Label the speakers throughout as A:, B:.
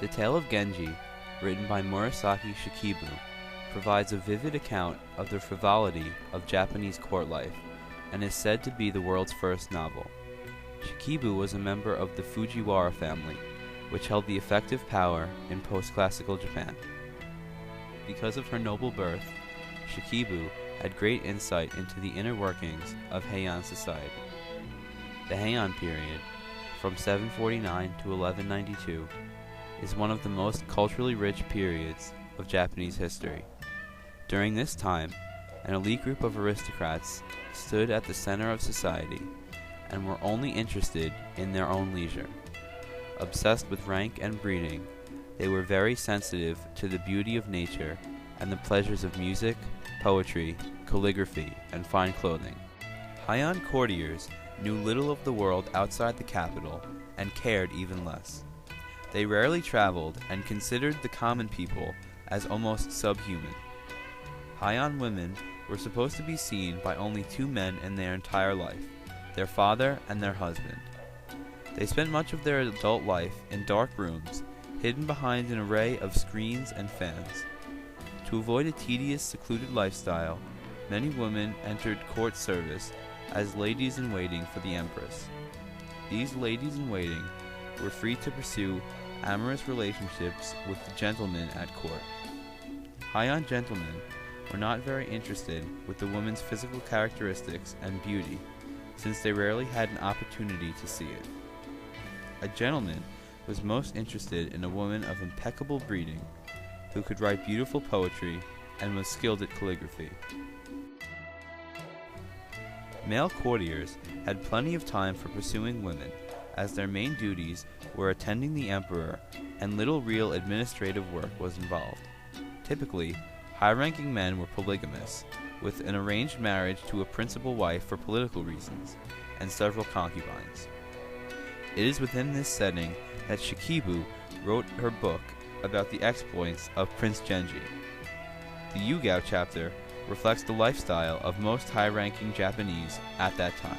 A: The tale of Genji, written by Murasaki Shikibu, provides a vivid account of the frivolity of Japanese court life and is said to be the world's first novel. Shikibu was a member of the Fujiwara family, which held the effective power in post-classical Japan. Because of her noble birth, Shikibu had great insight into the inner workings of Heian society. The Heian period, from 749 to 1192, is one of the most culturally rich periods of Japanese history. During this time, an elite group of aristocrats stood at the center of society and were only interested in their own leisure. Obsessed with rank and breeding, they were very sensitive to the beauty of nature and the pleasures of music, poetry, calligraphy, and fine clothing. Heian courtiers knew little of the world outside the capital and cared even less. They rarely traveled and considered the common people as almost subhuman. Heian women were supposed to be seen by only two men in their entire life, their father and their husband. They spent much of their adult life in dark rooms, hidden behind an array of screens and fans. To avoid a tedious, secluded lifestyle, many women entered court service as ladies-in-waiting for the empress. These ladies-in-waiting were free to pursue amorous relationships with the gentlemen at court. Heian gentlemen were not very interested with the woman's physical characteristics and beauty, since they rarely had an opportunity to see it. A gentleman was most interested in a woman of impeccable breeding, who could write beautiful poetry and was skilled at calligraphy. Male courtiers had plenty of time for pursuing women, as their main duties were attending the emperor and little real administrative work was involved. Typically, high-ranking men were polygamous, with an arranged marriage to a principal wife for political reasons, and several concubines. It is within this setting that Shikibu wrote her book about the exploits of Prince Genji. The Yugao chapter reflects the lifestyle of most high-ranking Japanese at that time.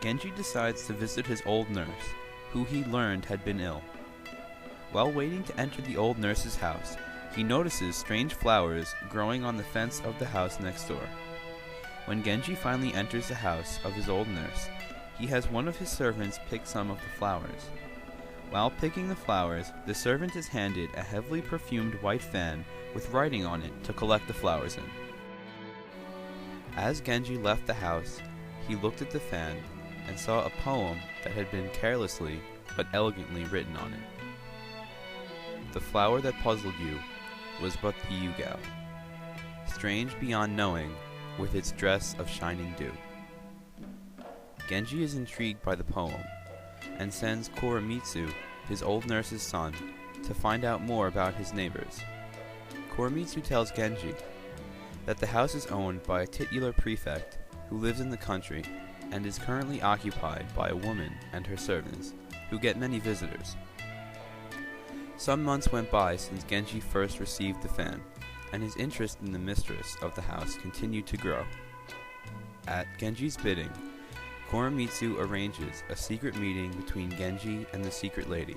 A: Genji decides to visit his old nurse, who he learned had been ill. While waiting to enter the old nurse's house, he notices strange flowers growing on the fence of the house next door. When Genji finally enters the house of his old nurse, he has one of his servants pick some of the flowers. While picking the flowers, the servant is handed a heavily perfumed white fan with writing on it to collect the flowers in. As Genji left the house, he looked at the fan and saw a poem that had been carelessly but elegantly written on it. The flower that puzzled you was but the Yugao, strange beyond knowing, with its dress of shining dew. Genji is intrigued by the poem, and sends Koremitsu, his old nurse's son, to find out more about his neighbors. Koremitsu tells Genji that the house is owned by a titular prefect who lives in the country and is currently occupied by a woman and her servants, who get many visitors. Some months went by since Genji first received the fan, and his interest in the mistress of the house continued to grow. At Genji's bidding, Koremitsu arranges a secret meeting between Genji and the secret lady.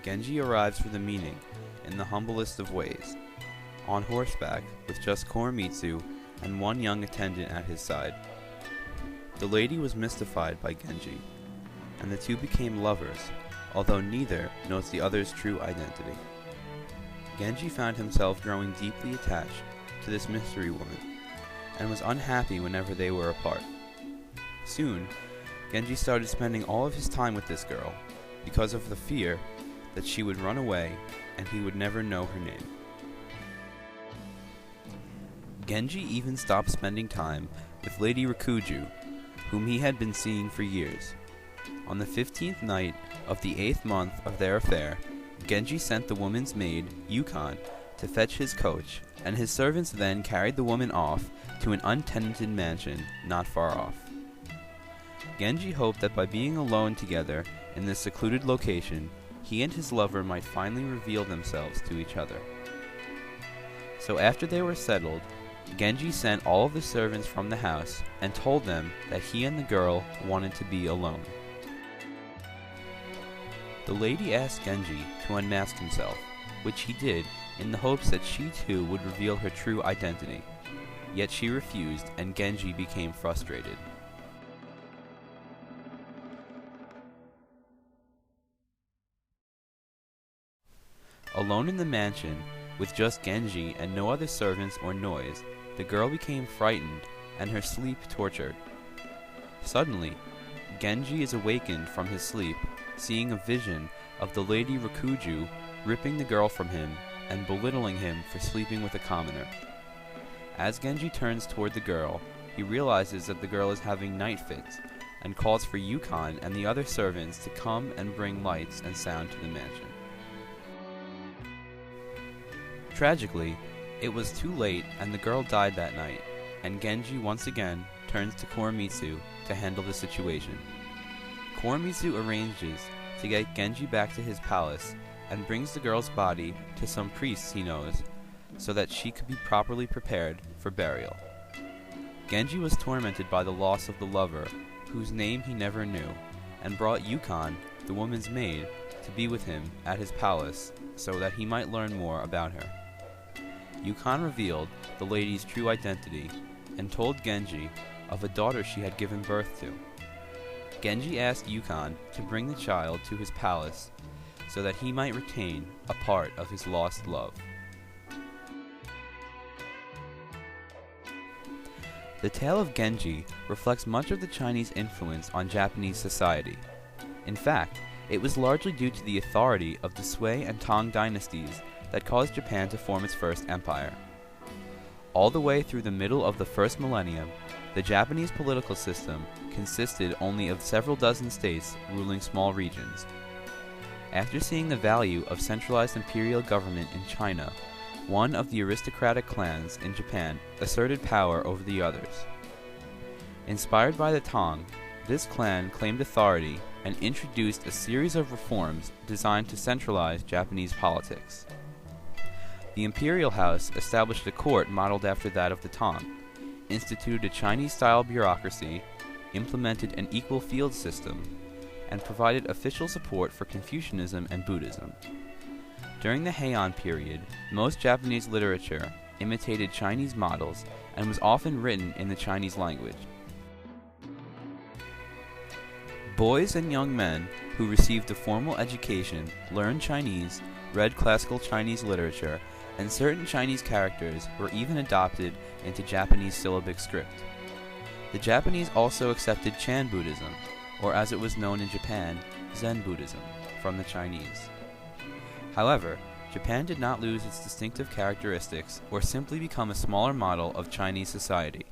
A: Genji arrives for the meeting in the humblest of ways, on horseback with just Koremitsu and one young attendant at his side. The lady was mystified by Genji, and the two became lovers, although neither knows the other's true identity. Genji found himself growing deeply attached to this mystery woman, and was unhappy whenever they were apart. Soon, Genji started spending all of his time with this girl, because of the fear that she would run away and he would never know her name. Genji even stopped spending time with Lady Rikuju, whom he had been seeing for years. On the 15th night of the 8th month of their affair, Genji sent the woman's maid, Yukon, to fetch his coach, and his servants then carried the woman off to an untenanted mansion not far off. Genji hoped that by being alone together in this secluded location, he and his lover might finally reveal themselves to each other. So after they were settled, Genji sent all of the servants from the house and told them that he and the girl wanted to be alone. The lady asked Genji to unmask himself, which he did in the hopes that she too would reveal her true identity. Yet she refused, and Genji became frustrated. Alone in the mansion, with just Genji and no other servants or noise, the girl became frightened and her sleep tortured. Suddenly, Genji is awakened from his sleep, seeing a vision of the Lady Rakuju ripping the girl from him and belittling him for sleeping with a commoner. As Genji turns toward the girl, he realizes that the girl is having night fits and calls for Yukon and the other servants to come and bring lights and sound to the mansion. Tragically, it was too late and the girl died that night, and Genji once again turns to Koremitsu to handle the situation. Koremitsu arranges to get Genji back to his palace and brings the girl's body to some priests he knows so that she could be properly prepared for burial. Genji was tormented by the loss of the lover, whose name he never knew, and brought Yukon, the woman's maid, to be with him at his palace so that he might learn more about her. Yukon revealed the lady's true identity and told Genji of a daughter she had given birth to. Genji asked Yukon to bring the child to his palace so that he might retain a part of his lost love. The tale of Genji reflects much of the Chinese influence on Japanese society. In fact, it was largely due to the authority of the Sui and Tang dynasties that caused Japan to form its first empire. All the way through the middle of the first millennium, the Japanese political system consisted only of several dozen states ruling small regions. After seeing the value of centralized imperial government in China, one of the aristocratic clans in Japan asserted power over the others. Inspired by the Tang, this clan claimed authority and introduced a series of reforms designed to centralize Japanese politics. The imperial house established a court modeled after that of the Tang, instituted a Chinese-style bureaucracy, implemented an equal field system, and provided official support for Confucianism and Buddhism. During the Heian period, most Japanese literature imitated Chinese models and was often written in the Chinese language. Boys and young men who received a formal education learned Chinese, read classical Chinese literature, and certain Chinese characters were even adopted into Japanese syllabic script. The Japanese also accepted Chan Buddhism, or as it was known in Japan, Zen Buddhism, from the Chinese. However, Japan did not lose its distinctive characteristics or simply become a smaller model of Chinese society.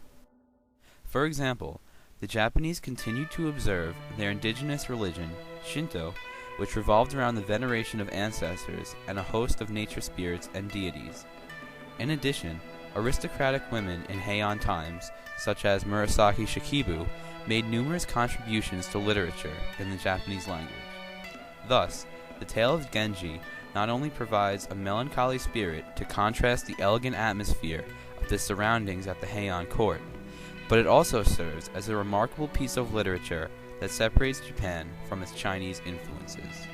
A: For example, the Japanese continued to observe their indigenous religion, Shinto, which revolved around the veneration of ancestors and a host of nature spirits and deities. In addition, aristocratic women in Heian times, such as Murasaki Shikibu, made numerous contributions to literature in the Japanese language. Thus, the tale of Genji not only provides a melancholy spirit to contrast the elegant atmosphere of the surroundings at the Heian court, but it also serves as a remarkable piece of literature that separates Japan from its Chinese influences.